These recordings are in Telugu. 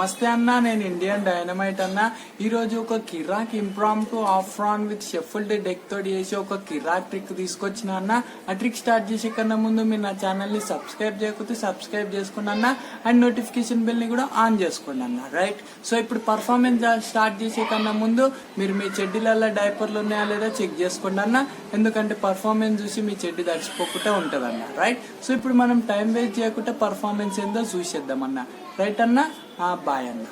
నమస్తే అన్న, నేను ఇండియన్ డైనమైట్ అన్న. ఈ రోజు ఒక కిరాక్ ఇంప్రాంప్టు ఆఫ్ రాన్ విత్ షఫుల్డ్ డెక్ తోటి చేసి ఒక కిరాక్ ట్రిక్ తీసుకొచ్చిన అన్న. ఆ ట్రిక్ స్టార్ట్ చేసే కన్నా ముందు మీరు నా ఛానల్ ని సబ్స్క్రైబ్ చేయకపోతే సబ్స్క్రైబ్ చేసుకోండి అన్న, అండ్ నోటిఫికేషన్ బెల్ ని కూడా ఆన్ చేసుకోండి అన్న. రైట్, సో ఇప్పుడు పర్ఫార్మెన్స్ స్టార్ట్ చేసే కన్నా ముందు మీరు మీ చెడ్డీలలో డైపర్లు ఉన్నాయా లేదా చెక్ చేసుకోండి అన్న, ఎందుకంటే పర్ఫార్మెన్స్ చూసి మీ చెడ్డి తడిచిపోకుండా ఉంటది అన్న. రైట్, సో ఇప్పుడు మనం టైం వేస్ట్ చేయకుండా పర్ఫార్మెన్స్ ఏందో చూసేద్దాం అన్న. రైట్ అన్న, బాయ్ అన్న.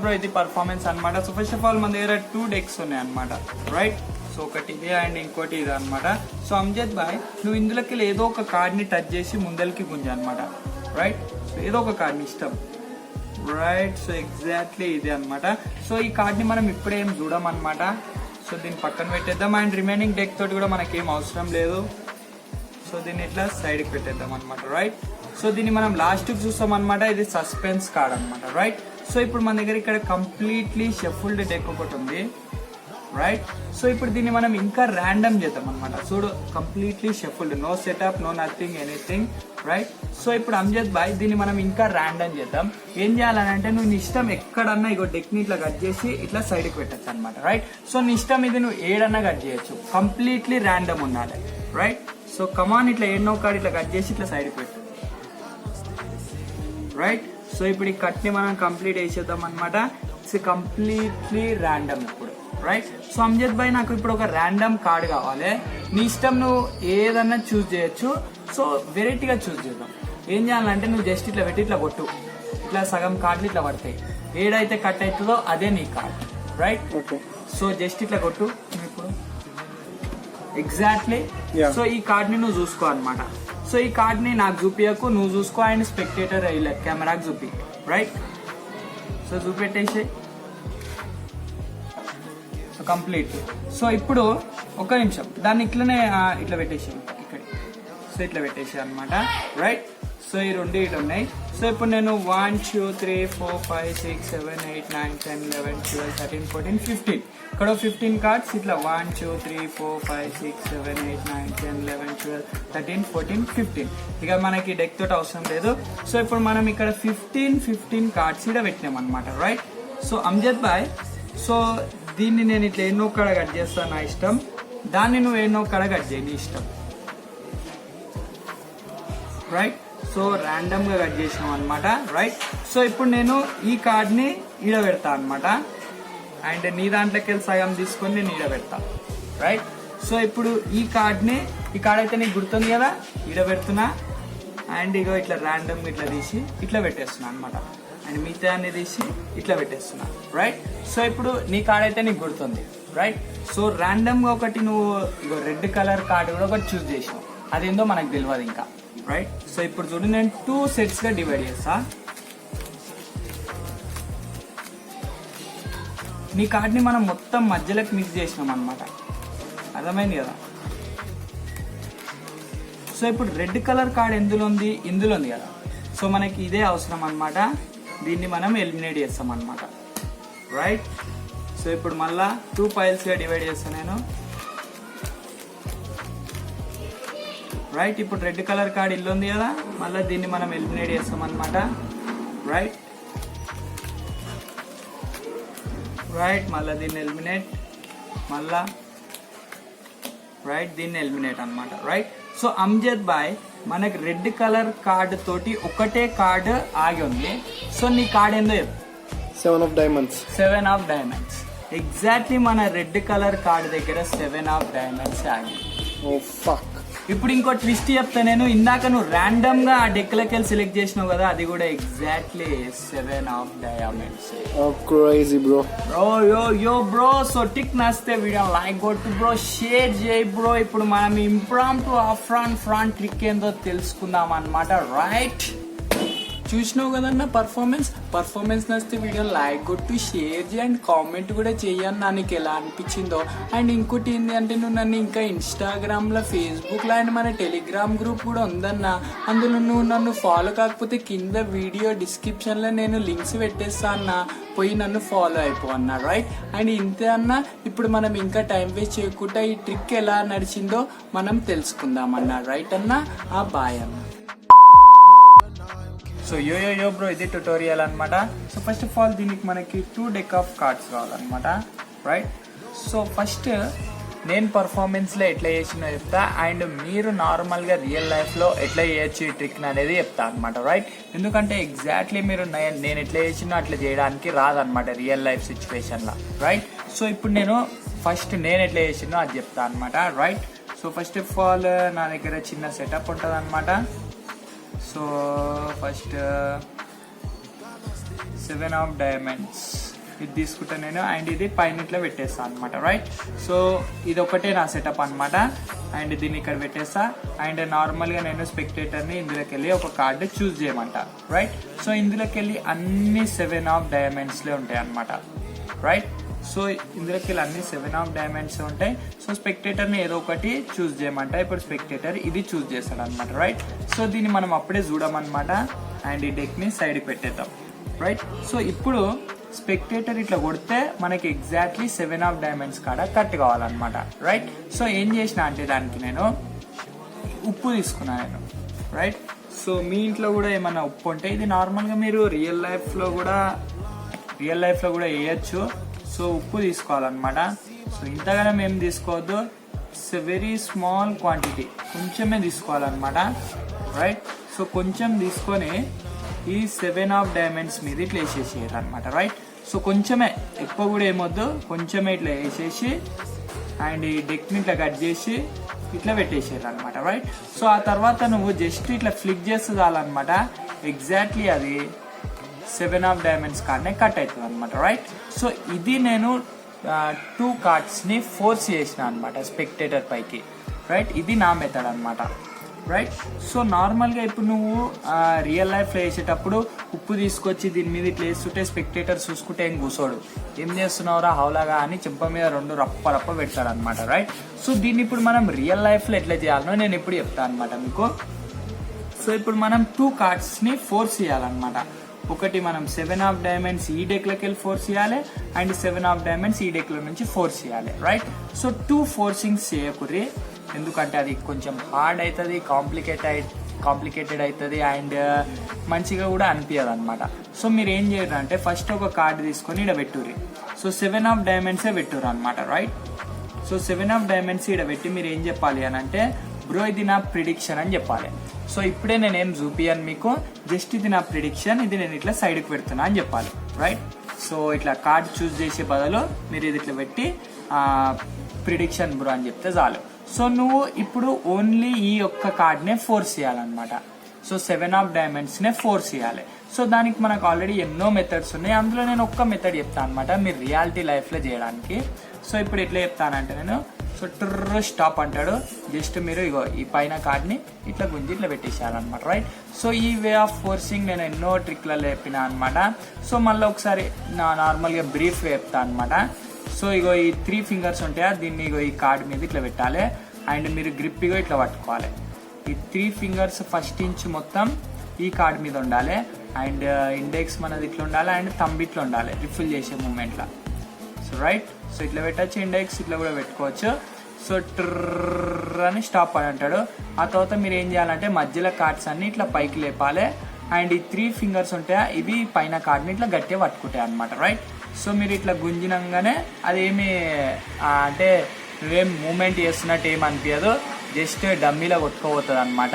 బ్రో ఇది పర్ఫార్మెన్స్ అనమాట. సో ఫస్ట్ ఆఫ్ ఆల్ మన దగ్గర 2 డెక్స్ ఉన్నాయి అనమాట. రైట్, సో ఒకటి ఇది అండ్ ఇంకోటి ఇది అనమాట. సో అమ్జద్ బాయ్, నువ్వు ఇందులోకి ఏదో ఒక కార్డ్ ని టచ్ చేసి ముందరికి గుంజ అనమాట. రైట్, సో ఏదో ఒక కార్డ్ ని ఇష్టం. రైట్, సో ఎగ్జాక్ట్లీ ఇదే అనమాట. సో ఈ కార్డ్ ని మనం ఇప్పుడే ఏం చూడమన్నమాట. సో దీన్ని పక్కన పెట్టేద్దాం అండ్ రిమైనింగ్ డెక్ తోటి కూడా మనకేం అవసరం లేదు. సో దీన్ని ఇట్లా సైడ్ కి పెట్టేద్దాం అనమాట. రైట్, సో దీన్ని మనం లాస్ట్ కి చూస్తాం అనమాట. ఇది సస్పెన్స్ కార్డ్ అనమాట. రైట్, సో ఇప్పుడు మన దగ్గర ఇక్కడ కంప్లీట్లీ షఫుల్డ్ డెక్ ఒకటి ఉంది. రైట్, సో ఇప్పుడు దీన్ని మనం ఇంకా ర్యాండమ్ చేద్దాం అనమాట. చూడు, completely shuffled, no setup, no nothing, anything. Right, so ఇప్పుడు అమ్జద్ బాయ్ దీన్ని మనం ఇంకా ర్యాండమ్ చేద్దాం. ఏం చేయాలని అంటే, నువ్వు నీ ఇష్టం ఎక్కడన్నా ఇగో డెక్ ని ఇట్లా కట్ చేసి ఇట్లా సైడ్ కి పెట్టచ్చు అనమాట. రైట్, సో నీ ఇష్టం ఇది నువ్వు ఏడన్నా కట్ చేయొచ్చు, కంప్లీట్లీ ర్యాండమ్ ఉండాలి. రైట్, సో కమాన్ ఇట్లా ఎన్నో కార్డు ఇట్లా కట్ చేసి ఇట్లా సైడ్ కి పెట్టు. రైట్, సో ఇప్పుడు ఈ కట్ ని మనం కంప్లీట్ వేసేద్దాం అనమాట. ఇట్స్ కంప్లీట్లీ ర్యాండమ్ ఇప్పుడు. రైట్, సో అమ్జద్ భాయ్ నాకు ఇప్పుడు ఒక ర్యాండమ్ కార్డ్ కావాలి. నీ ఇష్టం, నువ్వు ఏదన్నా చూస్ చేయొచ్చు. సో వెరైటీగా చూస్ చేద్దాం. ఏం చేయాలంటే, నువ్వు జస్ట్ ఇట్లా పెట్టి ఇట్లా కొట్టు, ఇట్లా సగం కార్డులు ఇట్లా పడతాయి. ఏడైతే కట్ అవుతుందో అదే నీ కార్డ్. రైట్, సో జస్ట్ ఇట్లా కొట్టు ఇప్పుడు. ఎగ్జాక్ట్లీ, సో ఈ కార్డ్ ని నువ్వు చూసుకో అనమాట. సో ఈ కార్డ్ ని నాకు చూపించకు, నువ్వు చూసుకో అండ్ స్పెక్టేటర్ ఇలా కెమెరాకి చూపి. రైట్, సో చూపెట్టేసి కంప్లీట్. సో ఇప్పుడు ఒక నిమిషం దాన్ని ఇట్లనే ఇట్లా పెట్టేసి ఇక్కడ. సో ఇట్లా పెట్టేసి అనమాట. రైట్, సో ఈ రెండు ఇటు ఉన్నాయి. సో ఇప్పుడు నేను 1 2 3 4 5 6 7 8 9 10 11 12 13 14 15 ఇక్కడ 15 కార్డ్స్ ఇట్లా 1 2 3 4 5 6 7 8 9 10 11 12 13 14 15. ఇక మనకి డెక్ తోటి అవసరం లేదు. సో ఇప్పుడు మనం ఇక్కడ 15 కార్డ్స్ ఇక్కడ పెట్టినాం అనమాట. Right, so Amjad bhai, so దీన్ని నేను ఇట్లా ఎన్నో కడ కట్ చేస్తాను, నా ఇష్టం. దాన్ని నువ్వు ఎన్నో కడ కట్ చేయి, నీ ఇష్టం. రైట్, సో ర్యాండమ్ గా కట్ చేసినాం అనమాట. రైట్, సో ఇప్పుడు నేను ఈ కార్డ్ ని ఈడ పెడతా అనమాట, అండ్ నీ దాంట్లోకి వెళ్ళి సగం తీసుకొని నేను ఈడ పెడతా. రైట్, సో ఇప్పుడు ఈ కార్డ్ అయితే నీకు గుర్తుంది కదా, ఈడ పెడుతున్నా అండ్ ఇగో ఇట్లా ర్యాండమ్ ఇట్లా తీసి ఇట్లా పెట్టేస్తున్నా అనమాట, అండ్ మిగతా అన్ని తీసి ఇట్లా పెట్టేస్తున్నా. రైట్, సో ఇప్పుడు నీ కార్డ్ అయితే నీకు గుర్తుంది. రైట్, సో ర్యాండమ్ గా ఒకటి నువ్వు ఇగో రెడ్ కలర్ కార్డ్ కూడా ఒకటి చూస్ చేసావు, అదేందో మనకు తెలియదు ఇంకా. రైట్, సో ఇప్పుడు చూడు, నేను 2 సెట్స్ గా డివైడ్ చేస్తా. నీ కార్డ్ ని మనం మొత్తం మధ్యలోకి మిక్స్ చేసినాం అనమాట, అర్థమైంది కదా. సో ఇప్పుడు రెడ్ కలర్ కార్డ్ ఎందులో ఉంది, ఇందులో ఉంది కదా. సో మనకి ఇదే అవసరం అనమాట, దీన్ని మనం ఎలిమినేట్ చేస్తాం అనమాట. రైట్, సో ఇప్పుడు మళ్ళా 2 పైల్స్ గా డివైడ్ చేస్తాను నేను. రైట్, ఇప్పుడు రెడ్ కలర్ కార్డ్ ఇల్లు ఉంది కదా, మళ్ళీ దీన్ని మనం ఎలిమినేట్ చేస్తాం అనమాట. రైట్, రైట్, మళ్ళీ దీన్ని ఎలిమినేట్, మళ్ళా రైట్ దీన్ని ఎలిమినేట్ అనమాట. రైట్, సో అమ్జద్ బాయ్, మనకి రెడ్ కలర్ కార్డ్ తోటి ఒకటే కార్డ్ ఆగి ఉంది. సో నీ కార్డ్ ఏందో 7 of diamonds. 7 of diamonds. Exactly మన రెడ్ కలర్ కార్డ్ దగ్గర 7 of diamonds ఆగి. Oh fuck. ఇప్పుడు ఇంకో ట్విస్ట్ చెప్తా నేను. ఇందాక నువ్వు ర్యాండమ్ గా ఆ డెక్ లకి సెలెక్ట్ చేసినావు కదా, అది కూడా exactly 7 of diamonds. Oh crazy bro. Yo bro, so టిక్ నస్తే వీడియో లైక్ కొట్టు బ్రో, షేర్ చేయి బ్రో. ఇప్పుడు మనం ఇంప్రాంప్టు ఆఫ్ రాన్ ట్రిక్ ఏందో తెలుసుకుందాం అనమాట. రైట్, చూసినావు కదన్న పర్ఫార్మెన్స్ నచ్చితే వీడియో లైక్ కొట్టు, షేర్ చేయి అండ్ కామెంట్ కూడా చేయన్న నీకు ఎలా అనిపించిందో. అండ్ ఇంకోటి ఏంటి అంటే నువ్వు నన్ను ఇంకా ఇన్స్టాగ్రామ్లో, ఫేస్బుక్లో అండ్ మన టెలిగ్రామ్ గ్రూప్ కూడా ఉందన్న. అందులో నువ్వు నన్ను ఫాలో కాకపోతే కింద వీడియో డిస్క్రిప్షన్లో నేను లింక్స్ పెట్టేస్తా అన్న, పోయి నన్ను ఫాలో అయిపో అన్న. రైట్. అండ్ ఇంతే అన్న, ఇప్పుడు మనం ఇంకా టైం వేస్ట్ చేయకుండా ఈ ట్రిక్ ఎలా నడిచిందో మనం తెలుసుకుందాం అన్న. రైట్ అన్న. బాయ్ అన్న. సో యో బ్రో, ఇది ట్యుటోరియల్ అనమాట. సో ఫస్ట్ ఆఫ్ ఆల్ దీనికి మనకి 2 డెక్ ఆఫ్ కార్డ్స్ కావాలన్నమాట. రైట్. సో ఫస్ట్ నేను పర్ఫార్మెన్స్లో ఎట్లా చేసినా చెప్తా, అండ్ మీరు నార్మల్గా రియల్ లైఫ్లో ఎట్లా చేయొచ్చు ఈ ట్రిక్ అనేది చెప్తా అనమాట. రైట్. ఎందుకంటే ఎగ్జాక్ట్లీ మీరు నేను ఎట్లా చేసినా అట్లా చేయడానికి రాదనమాట రియల్ లైఫ్ సిచ్యువేషన్లో. రైట్. సో ఇప్పుడు నేను ఎట్లా చేసినో అది చెప్తా అనమాట. Right. So first of all నా దగ్గర చిన్న సెటప్ ఉంటుంది అనమాట. సో ఫస్ట్ 7 ఆఫ్ డైమండ్స్ ఇది తీసుకుంటా నేను, అండ్ ఇది పైన ఇట్లా పెట్టేస్తాను అనమాట. రైట్. సో ఇది ఒకటే నా సెటప్ అనమాట, అండ్ దీన్ని ఇక్కడ పెట్టేస్తా. అండ్ నార్మల్గా నేను స్పెక్టేటర్ని ఇందులోకి వెళ్ళి ఒక కార్డు చూస్ చేయమంట. రైట్. సో ఇందులోకి వెళ్ళి అన్ని 7 ఆఫ్ డైమండ్స్లే ఉంటాయి అనమాట. రైట్. సో ఇందులోకి వెళ్ళి అన్ని 7 ఆఫ్ డైమండ్స్ ఉంటాయి. సో స్పెక్టేటర్ని ఏదో ఒకటి చూస్ చేయమంట. ఇప్పుడు స్పెక్టేటర్ ఇది చూస్ చేస్తాడు అనమాట. రైట్. సో దీన్ని మనం అప్పుడే చూడమన్నమాట, అండ్ ఈ డెక్ని సైడ్కి పెట్టేద్దాం. రైట్. సో ఇప్పుడు స్పెక్టేటర్ ఇట్లా కొడితే మనకి ఎగ్జాక్ట్లీ 7 ఆఫ్ డైమండ్స్ కాడ కట్ కావాలన్నమాట. రైట్. సో ఏం చేసిన అంటే దానికి నేను ఉప్పు తీసుకున్నాను నేను. రైట్. సో మీ ఇంట్లో కూడా ఏమైనా ఉప్పు ఉంటే ఇది నార్మల్గా మీరు రియల్ లైఫ్లో కూడా వేయచ్చు. సో ఉప్పు తీసుకోవాలన్నమాట. సో ఇంతగానో మేము తీసుకోవద్దు, it's a very small quantity, కొంచెమే తీసుకోవాలన్నమాట. రైట్. సో కొంచెం తీసుకొని ఈ 7 ఆఫ్ డైమండ్స్ మీద ఇట్లా వేసేసేయాలి అనమాట. రైట్. సో కొంచెమే, ఎక్కువ కూడా ఏమొద్దు, కొంచెమే ఇట్లా వేసేసి అండ్ ఈ డెక్ని ఇట్లా కట్ చేసి ఇట్లా పెట్టేసేయాలి అనమాట. రైట్. సో ఆ తర్వాత నువ్వు జస్ట్ ఇట్లా ఫ్లిక్ చేస్తే చాలన్నమాట, ఎగ్జాక్ట్లీ అది 7 ఆఫ్ డైమండ్స్ కార్డ్నే కట్ అవుతుంది అనమాట. రైట్. సో ఇది నేను 2 కార్డ్స్ని ఫోర్స్ చేసిన అనమాట స్పెక్టేటర్ పైకి. రైట్. ఇది నా మెథడ్ అనమాట. రైట్. సో నార్మల్గా ఇప్పుడు నువ్వు రియల్ లైఫ్లో వేసేటప్పుడు ఉప్పు తీసుకొచ్చి దీని మీద ఇట్లా వేస్తుంటే స్పెక్టేటర్ చూసుకుంటే ఏం కూర్చోడు, ఏం చేస్తున్నావురా హౌలాగా అని చెంప మీద 2 రప్ప పెడతాడు అనమాట. రైట్. సో దీన్ని ఇప్పుడు మనం రియల్ లైఫ్లో ఎట్లా చేయాలనో నేను ఇప్పుడు చెప్తాను అనమాట మీకు. సో ఇప్పుడు మనం 2 కార్డ్స్ని ఫోర్స్ చేయాలన్నమాట. ఒకటి మనం 7 ఆఫ్ డైమండ్స్ ఈ డెక్లోకి వెళ్ళి ఫోర్స్ చేయాలి, అండ్ 7 ఆఫ్ డైమండ్స్ ఈ డెక్లో నుంచి ఫోర్స్ చేయాలి. రైట్. సో 2 ఫోర్సింగ్స్ చేయకుర్రి, ఎందుకంటే అది కొంచెం హార్డ్ అవుతుంది, కాంప్లికేటెడ్ అవుతుంది, అండ్ మంచిగా కూడా అనిపించదు అనమాట. సో మీరు ఏం చేయరు అంటే ఫస్ట్ ఒక కార్డు తీసుకొని ఇక్కడ పెట్టుర్రి. సో 7 ఆఫ్ డైమండ్సే పెట్టుర్రు అనమాట. రైట్. సో 7 ఆఫ్ డైమండ్స్ ఇక్కడ పెట్టి మీరు ఏం చెప్పాలి అని అంటే, బ్రో ఇది నా ప్రిడిక్షన్ అని చెప్పాలి. సో ఇప్పుడే నేనేం చూపియాను మీకు, జస్ట్ ఇది నా ప్రిడిక్షన్, ఇది నేను ఇట్లా సైడ్కి పెడుతున్నా అని చెప్పాలి. రైట్. సో ఇట్లా కార్డ్ చూస్ చేసే బదులు మీరు ఇది ఇట్లా పెట్టి ప్రిడిక్షన్ బ్రో అని చెప్తే చాలు. సో నువ్వు ఇప్పుడు ఓన్లీ ఈ ఒక్క కార్డ్నే ఫోర్స్ చేయాలన్నమాట. సో 7 ఆఫ్ డైమండ్స్నే ఫోర్స్ చేయాలి. సో దానికి మనకు ఆల్రెడీ ఎన్నో మెథడ్స్ ఉన్నాయి, అందులో నేను ఒక్క మెథడ్ చెప్తాను అనమాట మీరు రియాలిటీ లైఫ్లో చేయడానికి. సో ఇప్పుడు ఎట్లా చెప్తానంటే నేను, సో స్టాప్ అంటాడు, జస్ట్ మీరు ఇగో ఈ పైన కార్డ్ని ఇట్లా గుంజి ఇట్లా పెట్టేసేయాలన్నమాట. రైట్. సో ఈ వే ఆఫ్ ఫోర్సింగ్ నేను ఎన్నో ట్రిక్లలో చెప్పినా అనమాట. సో మళ్ళీ ఒకసారి నార్మల్గా బ్రీఫ్గా చెప్తాను అనమాట. సో ఇగో ఈ 3 ఫింగర్స్ ఉంటాయా, దీన్ని ఇగో ఈ కార్డ్ మీద ఇట్లా పెట్టాలి, అండ్ మీరు గ్రిప్ ఇగో ఇట్లా పట్టుకోవాలి. ఈ 3 ఫింగర్స్ ఫస్ట్ ఇంచ్ మొత్తం ఈ కార్డ్ మీద ఉండాలి, అండ్ ఇండెక్స్ మనది ఇట్లా ఉండాలి, అండ్ థంబ్ ఇట్లా ఉండాలి రిఫిల్ చేసే మూమెంట్లో. So right. సో ఇట్లా పెట్టచ్చు, ఇండెక్స్ ఇట్లా కూడా పెట్టుకోవచ్చు. సో అని స్టాప్ అని అంటాడు. ఆ తర్వాత మీరు ఏం చేయాలంటే మధ్యలో కార్డ్స్ అన్ని ఇట్లా పైకి లేపాలి, అండ్ ఈ 3 ఫింగర్స్ ఉంటాయా ఇవి పైన కార్డ్ని ఇట్లా గట్టిగా పట్టుకుంటాయి అనమాట. రైట్. సో మీరు ఇట్లా గుంజినంగానే అదేమి అంటే నువ్వేం మూమెంట్ చేస్తున్నట్టు ఏమి అనిపించదు, జస్ట్ డమ్మీలో కొట్టుకోబోతుంది అనమాట,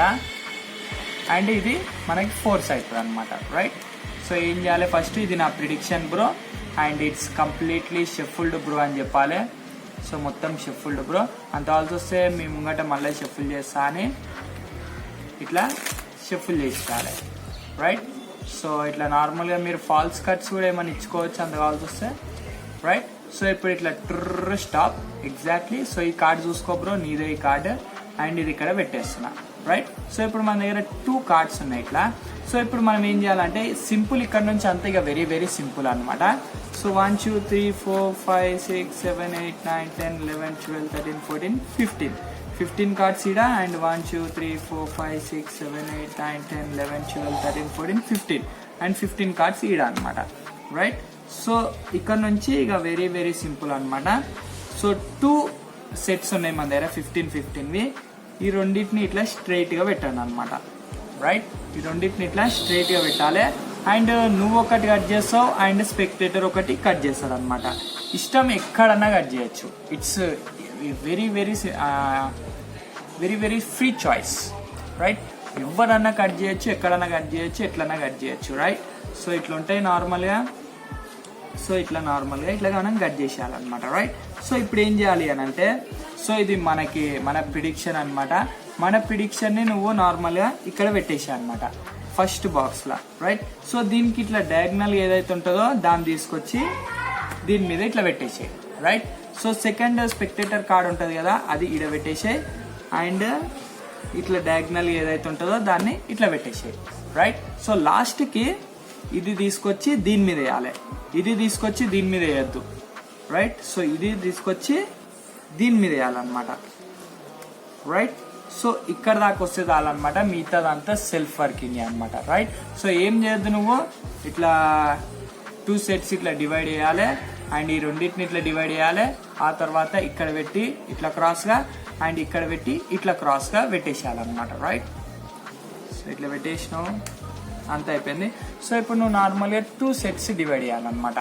అండ్ ఇది మనకి ఫోర్స్ అవుతుంది అనమాట. రైట్. సో ఏం చేయాలి, ఫస్ట్ ఇది నా prediction bro, and it's completely shuffled bro అని చెప్పాలి. సో మొత్తం షఫుల్డ్ బ్రో అంత ఆల్సి వస్తే మీ ముంగట మళ్ళీ షఫుల్ చేస్తా అని ఇట్లా షఫుల్ చేసేయాలి. రైట్. సో ఇట్లా నార్మల్గా మీరు ఫాల్స్ కట్స్ కూడా ఏమైనా ఇచ్చుకోవచ్చు అంత కావాల్సి వస్తే. రైట్. సో ఇప్పుడు ఇట్లా స్టాప్ ఎగ్జాక్ట్లీ. సో ఈ కార్డ్ చూసుకో బ్రో, నీదే ఈ కార్డ్, అండ్ ఇది ఇక్కడ పెట్టేస్తున్నా. రైట్. సో ఇప్పుడు మన దగ్గర 2 కార్డ్స్ ఉన్నాయి ఇట్లా. సో ఇప్పుడు మనం ఏం చేయాలంటే సింపుల్ ఇక్కడ నుంచి అంతే ఇక వెరీ వెరీ సింపుల్ అనమాట. సో 1 2 3 4 5 6 7 8 9 10 11 12 13 14 15 కార్డ్స్ ఇడ అండ్ 1 2 3 4 5 6 7 8 9 10 11 12 13 14 15 అండ్ 15 కార్డ్స్ ఇడ అనమాట. రైట్. సో ఇక్కడ నుంచి ఇక వెరీ వెరీ సింపుల్ అనమాట. సో 2 సెట్స్ ఉన్నాయి మన దగ్గర 15వి. ఈ రెండింటిని ఇట్లా స్ట్రైట్ గా పెట్టండి అనమాట. రైట్. ఈ రెండింటిని ఇట్లా స్ట్రైట్ గా పెట్టాలి. అండ్ నువ్వు ఒకటి కట్ చేస్తావు అండ్ స్పెక్టేటర్ ఒకటి కట్ చేస్తాడు అనమాట. ఇష్టం ఎక్కడన్నా కట్ చేయొచ్చు. It's very very very very free choice. Right. ఎవరన్నా కట్ చేయొచ్చు, ఎక్కడన్నా కట్ చేయొచ్చు, ఎట్లన్నా కట్ చేయొచ్చు. రైట్. సో ఇట్లా ఉంటాయి నార్మల్గా. సో ఇట్లా నార్మల్గా ఇట్లా మనం కట్ చేసేయాలన్నమాట. రైట్. సో ఇప్పుడు ఏం చేయాలి అని అంటే, సో ఇది మన ప్రిడిక్షన్ అనమాట. మన ప్రిడిక్షన్ని నువ్వు నార్మల్గా ఇక్కడ పెట్టేసా అనమాట ఫస్ట్ బాక్స్లో. రైట్. సో దీనికి ఇట్లా డయాగ్నల్ ఏదైతే ఉంటుందో దాన్ని తీసుకొచ్చి దీని మీద ఇట్లా పెట్టేసాయి. Right. So second spectator card ఉంటుంది కదా, అది ఈడ పెట్టేసాయి. అండ్ ఇట్లా డయాగ్నల్ ఏదైతే ఉంటుందో దాన్ని ఇట్లా పెట్టేసాయి. రైట్. సో లాస్ట్కి ఇది తీసుకొచ్చి దీని మీద వేయాలి, ఇది తీసుకొచ్చి దీని మీద వేయద్దు. రైట్. సో ఇది తీసుకొచ్చి దీని మీద వేయాలన్నమాట. రైట్. సో ఇక్కడ దాకా వస్తే చాలన్నమాట. మిగతాదంతా సెల్ఫ్ వర్కింగ్ అనమాట. రైట్. సో ఏం చేయొద్దు, నువ్వు ఇట్లా 2 సెట్స్ ఇట్లా డివైడ్ చేయాలి అండ్ ఈ రెండింటిని ఇట్లా డివైడ్ చేయాలి. ఆ తర్వాత ఇక్కడ పెట్టి ఇట్లా క్రాస్గా అండ్ ఇక్కడ పెట్టి ఇట్లా క్రాస్గా పెట్టేసేయాలన్నమాట. రైట్. సో ఇట్లా పెట్టేసినావు, అంత అయిపోయింది. సో ఇప్పుడు నువ్వు నార్మల్గా 2 సెట్స్ డివైడ్ చేయాలన్నమాట.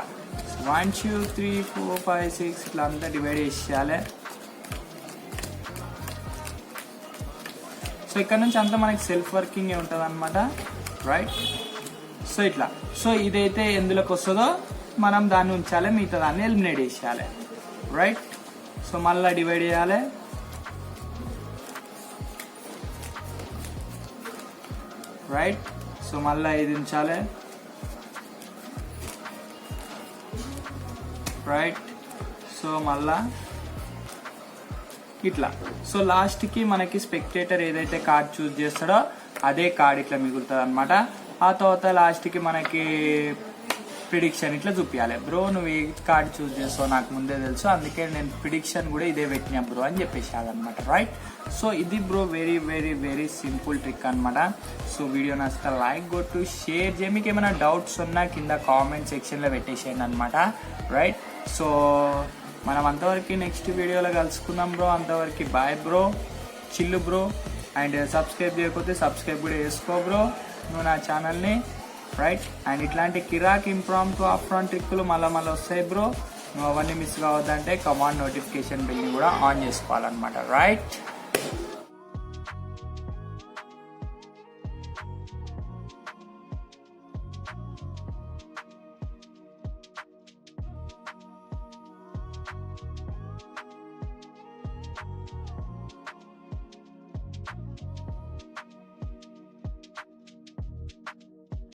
1 2 3 4 5 6 ఇట్లా అంతా డివైడ్ చేసేయాలి. సో ఇక్కడ నుంచి అంతా మనకి సెల్ఫ్ వర్కింగ్ ఉంటుంది అనమాట. రైట్. సో ఇట్లా. సో ఇదైతే ఎందులోకి వస్తుందో మనం దాన్ని ఉంచాలి, మిగతా దాన్ని ఎలిమినేట్ చేసేయాలి. రైట్. సో మళ్ళీ డివైడ్ చేయాలి. రైట్. సో మళ్ళీ ఇది ఉంచాలి. రైట్. సో మళ్ళా ఇట్లా. సో లాస్ట్కి మనకి స్పెక్టేటర్ ఏదైతే కార్డ్ చూస్ చేస్తాడో అదే కార్డ్ ఇట్లా మిగులుతుంది అనమాట. ఆ తర్వాత లాస్ట్కి మనకి ప్రిడిక్షన్ ఇట్లా చూపించాలి. బ్రో నువ్వు ఏ కార్డ్ చూస్ చేస్తావు నాకు ముందే తెలుసు, అందుకే నేను ప్రిడిక్షన్ కూడా ఇదే పెట్టినా బ్రో అని చెప్పేసాదనమాట. రైట్. సో ఇది bro very very very simple trick అనమాట. సో వీడియో నచ్చితే లైక్ కొట్టు, షేర్ చేయి. మీకు ఏమైనా డౌట్స్ ఉన్నా కింద కామెంట్ సెక్షన్లో పెట్టేసేయండి అనమాట. రైట్. సో మనం అంతవరకు నెక్స్ట్ వీడియోలో కలుసుకుందాం బ్రో. అంతవరకు బాయ్ బ్రో, చిల్లు బ్రో. అండ్ సబ్స్క్రైబ్ చేయకపోతే సబ్స్క్రైబ్ కూడా చేసుకో బ్రో నువ్వు నా ఛానల్ని. రైట్. అండ్ ఇట్లాంటి కిరాక్ ఇంప్రాంప్టు ఆఫ్రాన్ ట్రిక్కులు మళ్ళీ వస్తాయి బ్రో. నువ్వు అవన్నీ మిస్ కావద్దంటే కమాండ్ నోటిఫికేషన్ బిల్ని కూడా ఆన్ చేసుకోవాలన్నమాట. రైట్.